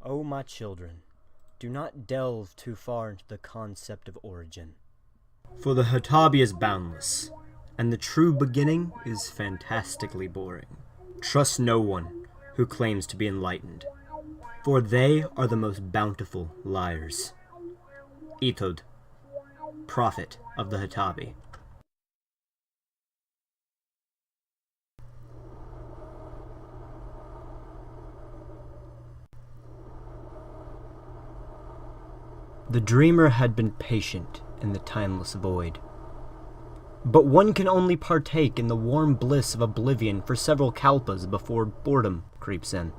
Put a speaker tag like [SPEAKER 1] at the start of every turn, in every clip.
[SPEAKER 1] O my children, do not delve too far into the concept of origin. For the Hitabi is boundless, and the true beginning is fantastically boring. Trust no one who claims to be enlightened, for they are the most bountiful liars. Ithod, prophet of the Hitabi. The dreamer had been patient in the timeless void. But one can only partake in the warm bliss of oblivion for several kalpas before boredom creeps in.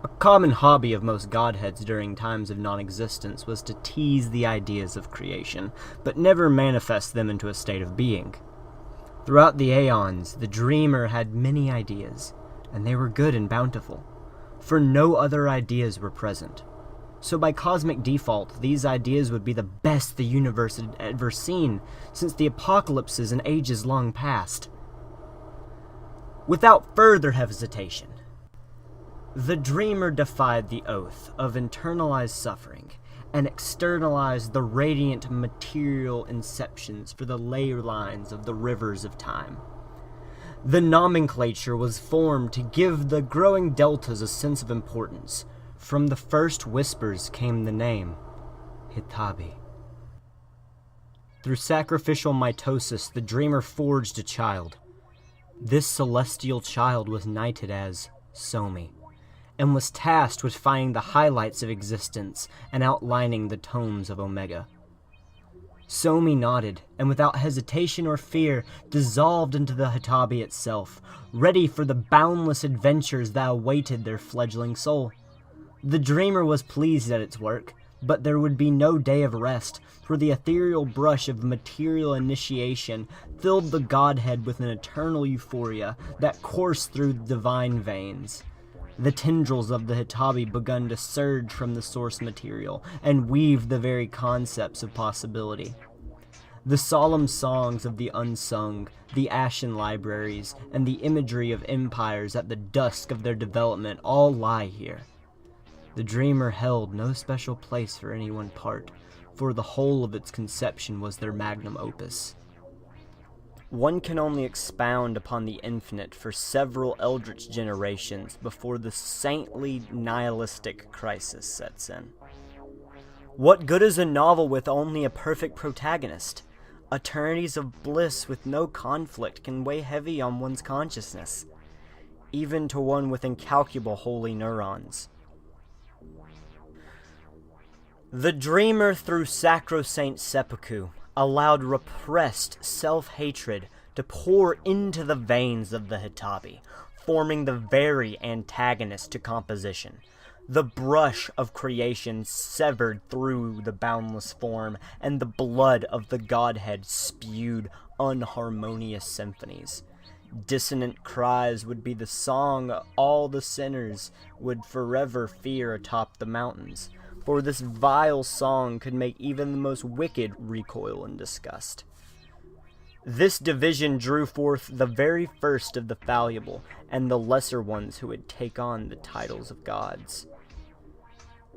[SPEAKER 1] A common hobby of most godheads during times of non-existence was to tease the ideas of creation, but never manifest them into a state of being. Throughout the aeons, the dreamer had many ideas, and they were good and bountiful, for no other ideas were present. So by cosmic default, these ideas would be the best the universe had ever seen since the apocalypses and ages long past. Without further hesitation, the dreamer defied the oath of internalized suffering and externalized the radiant material inceptions for the ley lines of the rivers of time. The nomenclature was formed to give the growing deltas a sense of importance. From the first whispers came the name, Hitabi. Through sacrificial mitosis, the dreamer forged a child. This celestial child was knighted as Somi, and was tasked with finding the highlights of existence and outlining the tomes of Omega. Somi nodded, and without hesitation or fear, dissolved into the Hitabi itself, ready for the boundless adventures that awaited their fledgling soul. The dreamer was pleased at its work, but there would be no day of rest, for the ethereal brush of material initiation filled the Godhead with an eternal euphoria that coursed through the divine veins. The tendrils of the Hitabi begun to surge from the source material and weave the very concepts of possibility. The solemn songs of the unsung, the ashen libraries, and the imagery of empires at the dusk of their development all lie here. The dreamer held no special place for any one part, for the whole of its conception was their magnum opus. One can only expound upon the infinite for several eldritch generations before the saintly nihilistic crisis sets in. What good is a novel with only a perfect protagonist? Eternities of bliss with no conflict can weigh heavy on one's consciousness, even to one with incalculable holy neurons. The dreamer, through sacrosanct seppuku, allowed repressed self-hatred to pour into the veins of the Hitabi, forming the very antagonist to composition. The brush of creation severed through the boundless form, and the blood of the Godhead spewed unharmonious symphonies. Dissonant cries would be the song all the sinners would forever fear atop the mountains, for this vile song could make even the most wicked recoil in disgust. This division drew forth the very first of the fallible, and the lesser ones who would take on the titles of gods.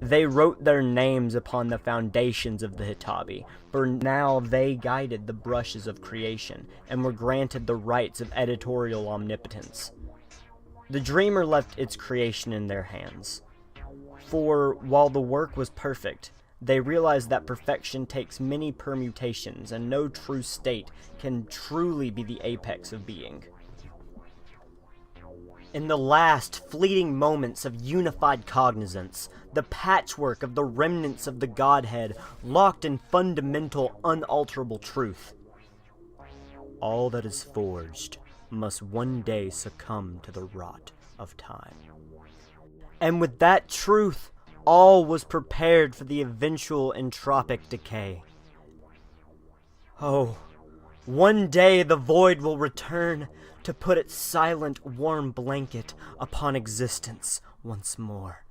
[SPEAKER 1] They wrote their names upon the foundations of the Hitabi, for now they guided the brushes of creation, and were granted the rights of editorial omnipotence. The dreamer left its creation in their hands. For while the work was perfect, they realized that perfection takes many permutations, and no true state can truly be the apex of being. In the last fleeting moments of unified cognizance, the patchwork of the remnants of the Godhead locked in fundamental, unalterable truth. All that is forged must one day succumb to the rot of time. And with that truth, all was prepared for the eventual entropic decay. Oh, one day the void will return to put its silent, warm blanket upon existence once more.